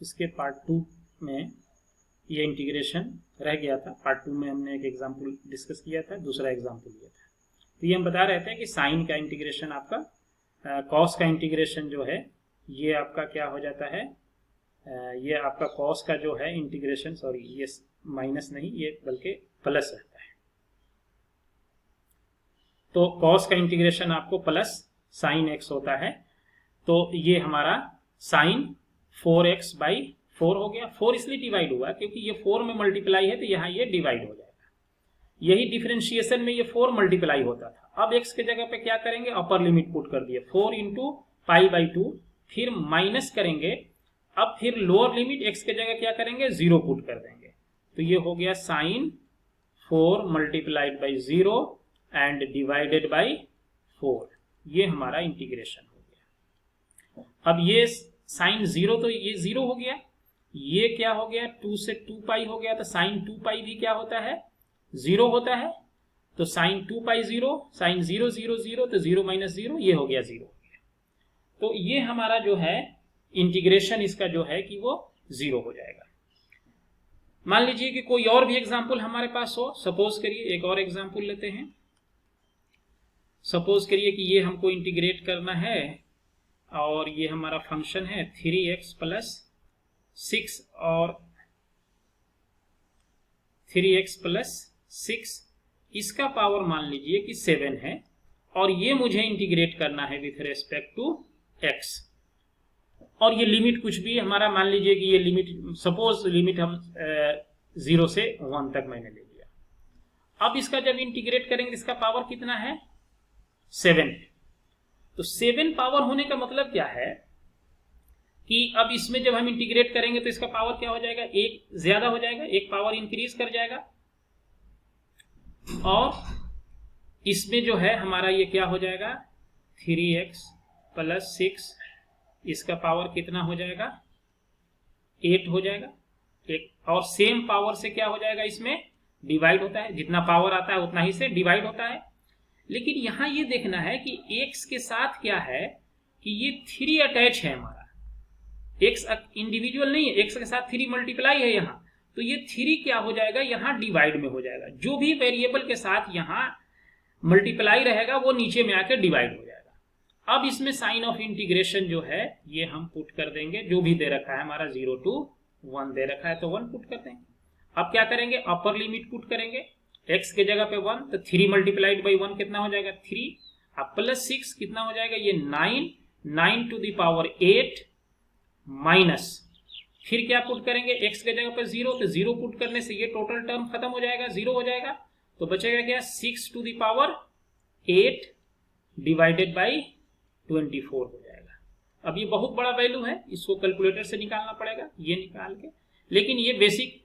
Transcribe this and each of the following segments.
इसके पार्ट 2 में ये इंटीग्रेशन रह गया था। पार्ट 2 में हमने एक एग्जाम्पल डिस्कस किया था, दूसरा एग्जाम्पल लिया था। तो ये हम बता रहे थे कि साइन का इंटीग्रेशन आपका कॉस का इंटीग्रेशन जो है ये आपका क्या हो जाता है, ये आपका कॉस का जो है इंटीग्रेशन, सॉरी ये माइनस नहीं, ये बल्कि प्लस रहता है। तो कॉस का इंटीग्रेशन आपको प्लस साइन एक्स होता है। तो ये हमारा साइन 4x/4 हो गया। 4 इसलिए डिवाइड हुआ क्योंकि ये 4 में मल्टीप्लाई है, तो यहाँ ये डिवाइड हो जाएगा। यही डिफरेंशिएशन में ये 4 मल्टीप्लाई होता था। अब x के जगह पे क्या करेंगे, अपर लिमिट पुट कर दिए 4 × π/2, फिर माइनस करेंगे। अब फिर लोअर लिमिट x के जगह क्या करेंगे, 0 पुट कर देंगे। तो ये हो गया साइन 4 × 0 एंड डिवाइडेड बाई 4। ये हमारा इंटीग्रेशन हो गया। अब ये साइन 0 तो ये 0 हो गया, ये क्या हो गया 2 से 2π हो गया। तो साइन 2π भी क्या होता है, 0 होता है। तो साइन 2π 0, साइन 0 0 0, तो 0 - 0 ये हो गया 0 हो गया। तो ये हमारा जो है इंटीग्रेशन इसका जो है कि वो 0 हो जाएगा। मान लीजिए कि कोई और भी एग्जाम्पल हमारे पास हो। सपोज करिए एक और एग्जाम्पल लेते हैं। सपोज करिए कि ये हमको इंटीग्रेट करना है और ये हमारा फंक्शन है 3x + 6 और 3x + 6, इसका पावर मान लीजिए कि 7 है और ये मुझे इंटीग्रेट करना है विथ रेस्पेक्ट टू x। और ये लिमिट कुछ भी हमारा, मान लीजिए कि ये लिमिट, सपोज लिमिट हम 0 से 1 तक मैंने ले लिया। अब इसका जब इंटीग्रेट करेंगे इसका पावर कितना है, 7 है। तो 7 पावर होने का मतलब क्या है कि अब इसमें जब हम इंटीग्रेट करेंगे तो इसका पावर क्या हो जाएगा, 1 ज्यादा हो जाएगा, 1 पावर इंक्रीज कर जाएगा। और इसमें जो है हमारा ये क्या हो जाएगा 3x + 6, इसका पावर कितना हो जाएगा, 8 हो जाएगा। एक और सेम पावर से क्या हो जाएगा, इसमें डिवाइड होता है, जितना पावर आता है उतना ही से डिवाइड होता है। लेकिन यहां ये देखना है कि x के साथ क्या है कि ये 3 अटैच है हमारा, x इंडिविजुअल नहीं है, x के साथ 3 मल्टीप्लाई है यहाँ। तो ये 3 क्या हो जाएगा, यहाँ डिवाइड में हो जाएगा। जो भी वेरिएबल के साथ यहाँ मल्टीप्लाई रहेगा वो नीचे में आकर डिवाइड हो जाएगा। अब इसमें साइन ऑफ इंटीग्रेशन जो है ये हम पुट कर देंगे, जो भी दे रखा है हमारा 0 to 1 दे रखा है तो 1 पुट कर देंगे। अब क्या करेंगे, अपर लिमिट पुट करेंगे, x के जगह पे 1, तो 3 × 1 कितना हो जाएगा 3, अब प्लस 6 कितना हो जाएगा ये 9, 9 to the power 8 माइनस, फिर क्या पुट करेंगे x के जगह पे 0, तो 0 पुट करने से ये टोटल टर्म खत्म हो जाएगा, 0 हो जाएगा। तो बचेगा क्या 6 to the power 8 divided by 24 हो जाएगा। अब ये बहुत बड़ा वैल्यू है, इसको कैलकुलेटर से निकालना पड़ेगा, ये निकाल के। लेकिन ये बेसिक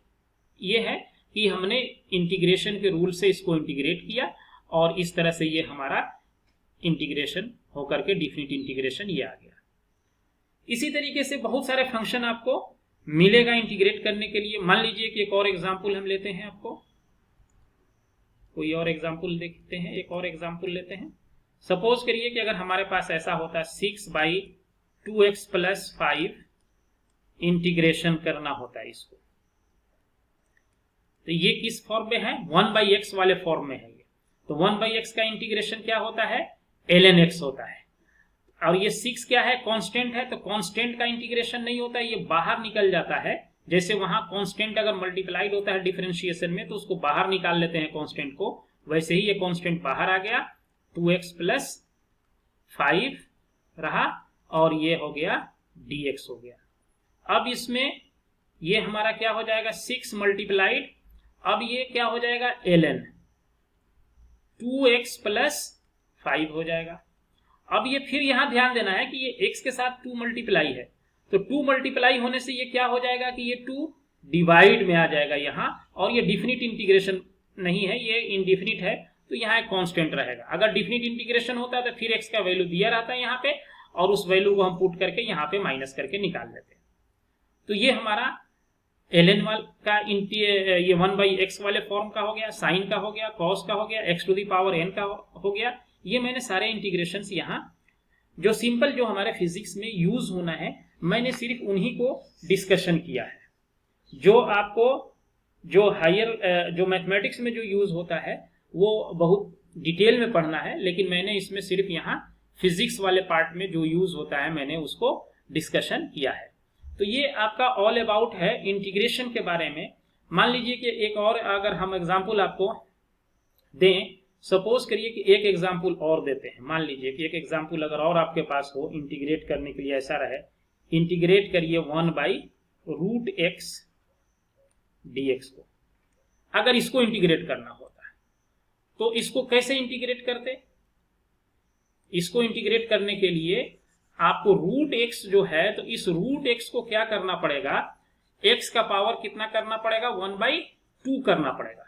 ये है कि हमने इंटीग्रेशन के रूल से इसको इंटीग्रेट किया और इस तरह से ये हमारा इंटीग्रेशन होकर के डिफिनिट इंटीग्रेशन ये आ गया। इसी तरीके से बहुत सारे फंक्शन आपको मिलेगा इंटीग्रेट करने के लिए। मान लीजिए कि एक और एग्जाम्पल हम लेते हैं, आपको कोई और एग्जाम्पल देखते हैं, एक और एग्जाम्पल लेते हैं। सपोज करिए कि अगर हमारे पास ऐसा होता 6/2x + 5 इंटीग्रेशन करना होता है इसको, तो ये किस फॉर्म में है, 1/x वाले फॉर्म में है ये। तो 1/x का इंटीग्रेशन क्या होता है, ln x होता है। और ये 6 क्या है, कांस्टेंट है, तो कांस्टेंट का इंटीग्रेशन नहीं होता है, ये बाहर निकल जाता है। जैसे वहां कांस्टेंट अगर मल्टीप्लाइड होता है डिफरेंशिएशन में तो उसको बाहर निकाल लेते हैं कांस्टेंट को, वैसे ही ये कांस्टेंट बाहर आ गया, 2x + 5 रहा और ये हो गया dx हो गया। अब इसमें ये हमारा क्या हो जाएगा 6 मल्टीप्लाइड, अब ये क्या हो जाएगा ln 2x + 5 हो जाएगा। अब ये फिर यहां ध्यान देना है कि ये x के साथ 2 मल्टीप्लाई है, तो 2 मल्टीप्लाई होने से ये क्या हो जाएगा कि ये 2 डिवाइड में आ जाएगा यहाँ, और ये डिफिनिट इंटीग्रेशन नहीं है, ये इनडिफिनिट है, तो यहाँ एक कांस्टेंट रहेगा। अगर डिफिनिट इंटीग्रेशन होता है तो फिर x का वैल्यू दिया रहता है यहाँ पे, और उस वैल्यू को हम पुट करके यहाँ पे माइनस करके निकाल लेते हैं। तो ये हमारा ln का ये 1/x वाले फॉर्म का हो गया, साइन का हो गया, कॉस का हो गया, x to the power n का हो गया। ये मैंने सारे इंटीग्रेशंस यहाँ जो सिंपल जो हमारे फिजिक्स में यूज होना है, मैंने सिर्फ उन्हीं को डिस्कशन किया है। जो आपको जो हायर जो मैथमेटिक्स में जो यूज होता है वो बहुत डिटेल में पढ़ना है, लेकिन मैंने इसमें सिर्फ यहाँ फिजिक्स वाले पार्ट में जो यूज होता है मैंने उसको डिस्कशन किया है। तो ये आपका ऑल अबाउट है इंटीग्रेशन के बारे में। मान लीजिए कि एक और अगर हम एग्जाम्पल आपको दें, सपोज करिए कि एक एग्जाम्पल और देते हैं। मान लीजिए कि एक एग्जाम्पल अगर और आपके पास हो इंटीग्रेट करने के लिए, ऐसा रहे, इंटीग्रेट करिए 1/√x dx को। अगर इसको इंटीग्रेट करना होता है तो इसको कैसे इंटीग्रेट करते? इसको इंटीग्रेट करने के लिए आपको √x जो है, तो इस √x को क्या करना पड़ेगा, x का पावर कितना करना पड़ेगा, 1/2 करना पड़ेगा।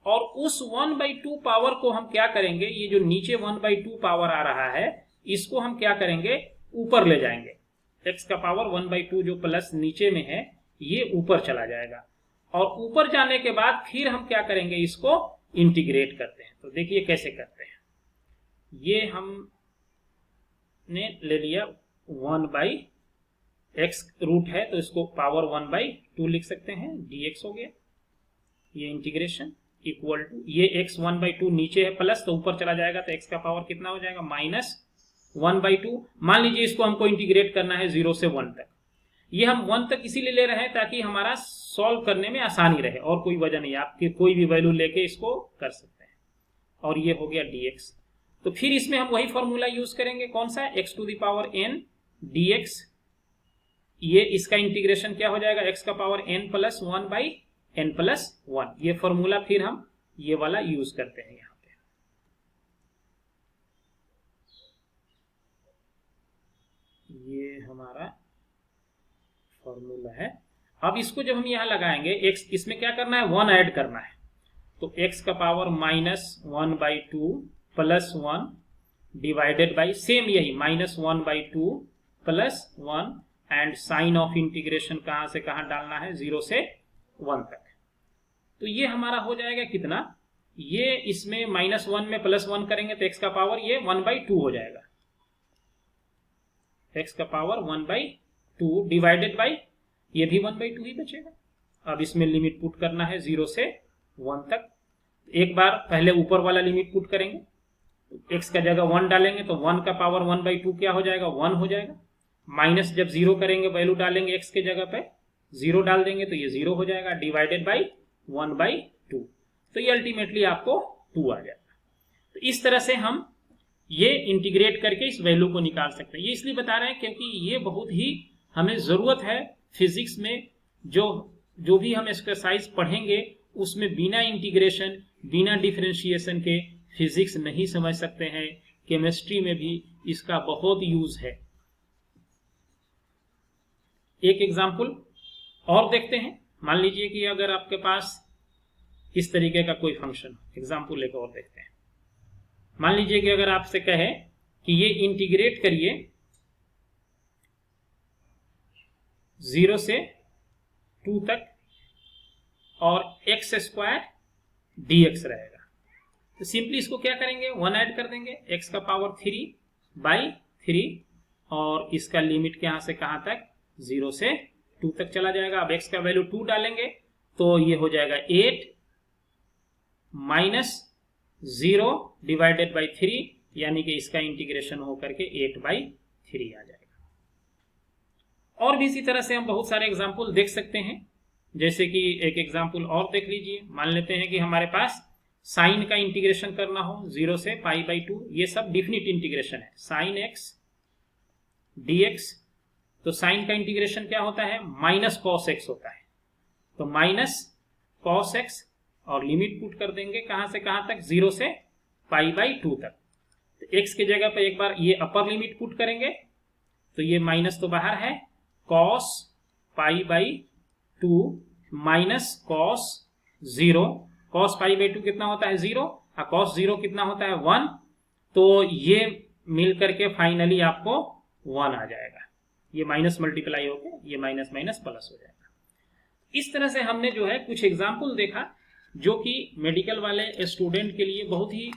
और उस 1/2 पावर को हम क्या करेंगे, ये जो नीचे 1/2 पावर आ रहा है इसको हम क्या करेंगे, ऊपर ले जाएंगे। x का पावर 1/2 जो प्लस नीचे में है ये ऊपर चला जाएगा, और ऊपर जाने के बाद फिर हम क्या करेंगे, इसको इंटीग्रेट करते हैं। तो देखिए कैसे करते हैं। ये हमने ले लिया 1/x रूट है तो इसको पावर 1/2 लिख सकते हैं, dx हो गया। ये इंटीग्रेशन इक्वल टू, ये x 1/2 नीचे है प्लस, तो ऊपर चला जाएगा तो x का पावर कितना हो जाएगा, -1/2। मान लीजिए इसको हमको इंटीग्रेट करना है 0 से 1 तक। ये हम 1 तक इसीलिए ले रहे हैं ताकि हमारा सॉल्व करने में आसानी रहे, और कोई वजह नहीं, आपके कोई भी वैल्यू लेके इसको कर सकते हैं। और ये हो गया dx। तो फिर इसमें हम वही फॉर्मूला यूज करेंगे, कौन सा, x⁴n dx। ये इसका इंटीग्रेशन क्या हो जाएगा, x का पावर n + 1/n+1। ये फॉर्मूला फिर हम ये वाला यूज करते हैं यहाँ पे। ये हमारा फॉर्मूला है। अब इसको जब हम यहाँ लगाएंगे, x इसमें क्या करना है, 1 ऐड करना है। तो x का पावर -1/2 + 1 डिवाइडेड बाई सेम यही -1/2 + 1 एंड साइन ऑफ इंटीग्रेशन कहाँ से कहाँ डालना है, 0 से 1 तक। तो ये हमारा हो जाएगा कितना, ये इसमें -1 में +1 करेंगे तो x का पावर ये 1/2 हो जाएगा। x का पावर 1/2 डिवाइडेड बाई ये भी 1/2 ही बचेगा। अब इसमें लिमिट पुट करना है 0 से 1 तक। एक बार पहले ऊपर वाला लिमिट पुट करेंगे, x का जगह 1 डालेंगे तो 1 का पावर 1/2 क्या हो जाएगा, 1 हो जाएगा। माइनस जब 0 करेंगे, वैल्यू डालेंगे x के जगह पे, 0 डाल देंगे तो ये 0 हो जाएगा, डिवाइडेड बाई 1/2। तो ये अल्टीमेटली आपको 2 आ जाएगा। तो इस तरह से हम ये इंटीग्रेट करके इस वैल्यू को निकाल सकते हैं। ये इसलिए बता रहे हैं क्योंकि ये बहुत ही हमें जरूरत है फिजिक्स में। जो भी हम एक्सरसाइज पढ़ेंगे उसमें बिना इंटीग्रेशन, बिना डिफरेंशिएशन के फिजिक्स नहीं समझ सकते हैं। केमिस्ट्री में भी इसका बहुत यूज है। एक एग्जाम्पल और देखते हैं। मान लीजिए कि अगर आपके पास इस तरीके का कोई फंक्शन, एग्जाम्पल एक और देखते हैं। मान लीजिए कि अगर आपसे कहे कि ये इंटीग्रेट करिए 0 से 2 तक और x² dx रहेगा, तो सिंपली इसको क्या करेंगे, 1 ऐड कर देंगे, x का पावर 3/3 और इसका लिमिट कहां से कहां तक, 0 से 2 तक चला जाएगा। अब x का वैल्यू 2 डालेंगे तो ये हो जाएगा 8 -0 डिवाइडेड बाई 3, यानी कि इसका इंटीग्रेशन होकर के 8/3 आ जाएगा। और भी इसी तरह से हम बहुत सारे एग्जाम्पल देख सकते हैं। जैसे कि एक एग्जाम्पल और देख लीजिए। मान लेते हैं कि हमारे पास साइन का इंटीग्रेशन करना हो 0 से π/2। ये सब डिफिनिट इंटीग्रेशन है। साइन x dx, तो साइन का इंटीग्रेशन क्या होता है, -cos x होता है। तो -cos x और लिमिट पुट कर देंगे कहां से कहां तक, 0 से π/2 तक। तो x के जगह पे एक बार ये अपर लिमिट पुट करेंगे तो ये माइनस तो बाहर है, cos π/2 -cos 0, cos π/2 कितना होता है, 0, और cos 0 कितना होता है, 1। तो ये मिल करके फाइनली आपको 1 आ जाएगा। ये माइनस मल्टीप्लाई होकर ये माइनस माइनस प्लस हो जाएगा। इस तरह से हमने जो है कुछ एग्जाम्पल देखा जो कि मेडिकल वाले स्टूडेंट के लिए बहुत ही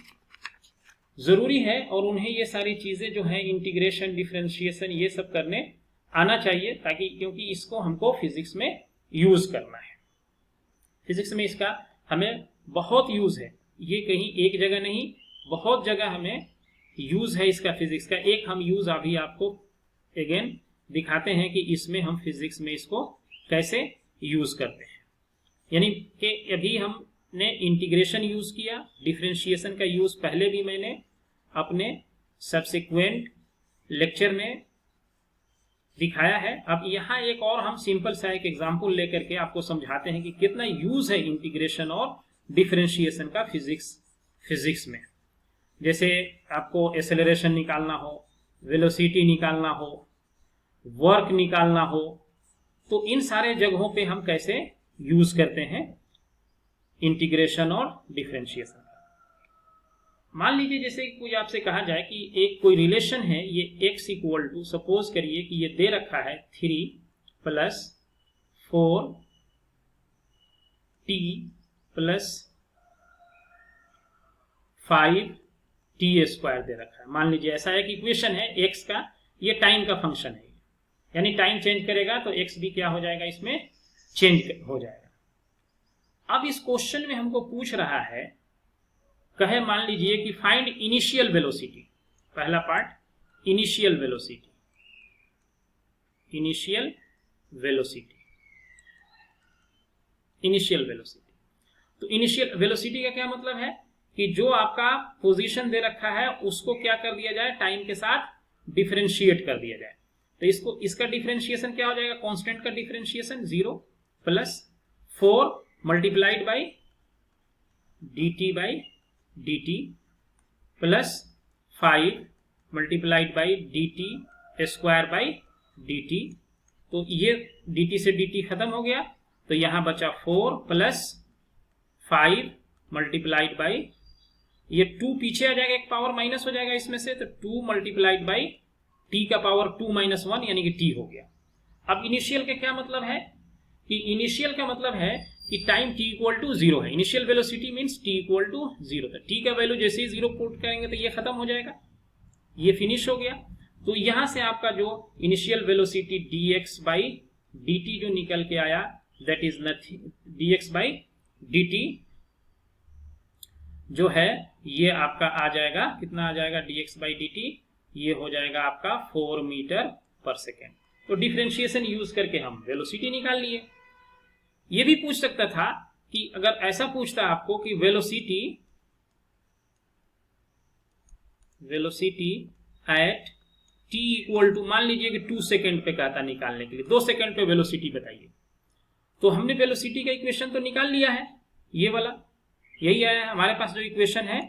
जरूरी है, और उन्हें ये सारी चीजें जो है इंटीग्रेशन, डिफरेंशिएशन, ये सब करने आना चाहिए, ताकि क्योंकि इसको हमको फिजिक्स में यूज करना है। फिजिक्स में इसका हमें बहुत यूज है, ये कहीं एक जगह नहीं, बहुत जगह हमें यूज है इसका फिजिक्स का। एक हम यूज अभी आपको अगेन दिखाते हैं कि इसमें हम फिजिक्स में इसको कैसे यूज करते हैं। यानी कि अभी हमने इंटीग्रेशन यूज किया, डिफरेंशिएशन का यूज पहले भी मैंने अपने सब्सिक्वेंट लेक्चर में दिखाया है। अब यहाँ एक और हम सिंपल सा एक एग्जांपल लेकर के आपको समझाते हैं कि कितना यूज है इंटीग्रेशन और डिफरेंशिएशन का फिजिक्स में। जैसे आपको एक्सेलरेशन निकालना हो, वेलोसिटी निकालना हो, वर्क निकालना हो, तो इन सारे जगहों पे हम कैसे यूज करते हैं इंटीग्रेशन और डिफरेंशिएशन। मान लीजिए जैसे कोई आपसे कहा जाए कि एक कोई रिलेशन है, ये x इक्वल टू, सपोज करिए कि ये दे रखा है 3 + 4t + 5t² दे रखा है। मान लीजिए ऐसा है कि इक्वेशन है x का, ये टाइम का फंक्शन है, यानी टाइम चेंज करेगा तो x भी क्या हो जाएगा, इसमें चेंज हो जाएगा। अब इस क्वेश्चन में हमको पूछ रहा है, कहे मान लीजिए कि फाइंड इनिशियल वेलोसिटी। पहला part initial velocity, initial velocity, initial velocity. तो इनिशियल वेलोसिटी का क्या मतलब है कि जो आपका पोजीशन दे रखा है उसको क्या कर दिया जाए, टाइम के साथ डिफरेंशिएट कर दिया जाए। तो इसको, इसका डिफरेंशिएशन क्या हो जाएगा, कांस्टेंट का differentiation 0 + 4 multiplied by dt + 5 multiplied by dt²/dt। तो ये dt से dt खत्म हो गया, तो यहां बचा 4 + 5 मल्टीप्लाइड बाई, ये 2 पीछे आ जाएगा, एक पावर माइनस हो जाएगा इसमें से, तो 2 मल्टीप्लाइड बाई t का पावर 2 - 1 यानी कि t हो गया। अब इनिशियल का क्या मतलब है कि इनिशियल का मतलब है कि टाइम t = 0 है। Initial velocity means t = 0। तो t का वैल्यू जैसे ही 0 पुट करेंगे तो ये खत्म हो जाएगा, ये फिनिश हो गया। तो यहां से आपका जो इनिशियल वेलोसिटी dx/dt जो निकल के आया, दैट इज नथिंग, dx/dt जो है ये आपका आ जाएगा, कितना आ जाएगा, dx/dt ये हो जाएगा आपका 4 मीटर/सेकेंड। तो डिफरेंशिएशन यूज करके हम वेलोसिटी निकाल लिए। ये भी पूछ सकता था कि अगर ऐसा पूछता आपको कि velocity at t equal to, मान लीजिए कि 2 सेकेंड पे कहता निकालने के लिए, 2 सेकेंड पे वेलोसिटी बताइए, तो हमने वेलोसिटी का इक्वेशन तो निकाल लिया है, ये वाला यही आया हमारे पास जो इक्वेशन है,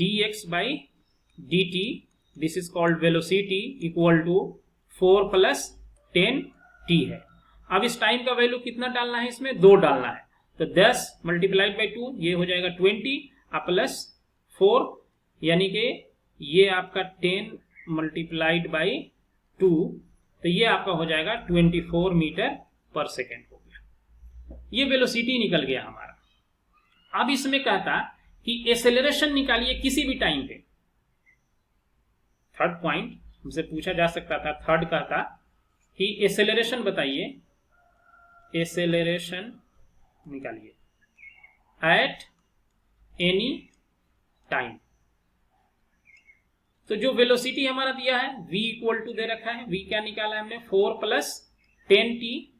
dx/dt this is called velocity equal to 4 + 10t है। अब इस टाइम का वैल्यू कितना डालना है, इसमें 2 डालना है, तो 10 मल्टीप्लाइड बाई 2 ये हो जाएगा 20 प्लस 4 यानी कि ये आपका 10 मल्टीप्लाइड बाई 2, तो ये आपका हो जाएगा 24 मीटर/सेकेंड हो गया। ये वेलोसिटी निकल गया हमारा। अब इसमें कहता कि एक्सेलरेशन निकालिए किसी भी टाइम पे। थर्ड पॉइंट हमसे पूछा जा सकता था, थर्ड कहता कि एक्सेलरेशन बताइए, एक्सेलरेशन निकालिए एट एनी टाइम। तो जो वेलोसिटी हमारा दिया है v इक्वल टू दे रखा है, v क्या निकाला है हमने, 4 + 10t,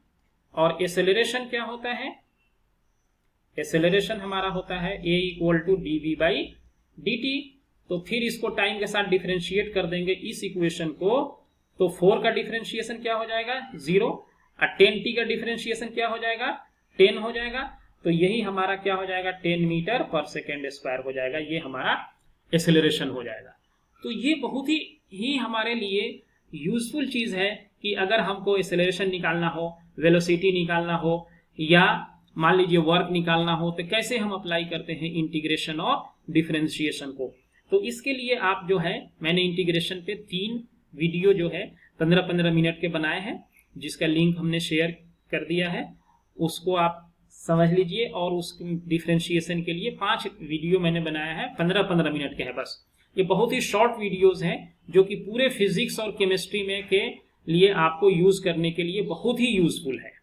और एक्सेलरेशन क्या होता है, एक्सेलरेशन हमारा होता है a इक्वल टू dv/dt। तो फिर इसको टाइम के साथ डिफरेंशिएट कर देंगे इस इक्वेशन को, तो 4 का डिफरेंशिएशन क्या हो जाएगा, 0, और 10t का डिफरेंशिएशन क्या हो जाएगा, 10 हो जाएगा। तो यही हमारा क्या हो जाएगा, 10 मीटर/सेकेंड² हो जाएगा, ये हमारा एक्सेलरेशन हो जाएगा। तो ये बहुत ही हमारे लिए यूजफुल चीज है कि अगर हमको एक्सेलरेशन निकालना हो, वेलोसिटी निकालना हो, या मान लीजिए वर्क निकालना हो, तो कैसे हम अप्लाई करते हैं इंटीग्रेशन और डिफरेंशिएशन को। तो इसके लिए आप जो है, मैंने इंटीग्रेशन पे 3 वीडियो जो है 15-15 मिनट के बनाए हैं, जिसका लिंक हमने शेयर कर दिया है, उसको आप समझ लीजिए। और उस डिफरेंशिएशन के लिए 5 वीडियो मैंने बनाया है, 15-15 मिनट के है बस। ये बहुत ही शॉर्ट वीडियोस हैं जो कि पूरे फिजिक्स और केमिस्ट्री में के लिए आपको यूज करने के लिए बहुत ही यूजफुल है।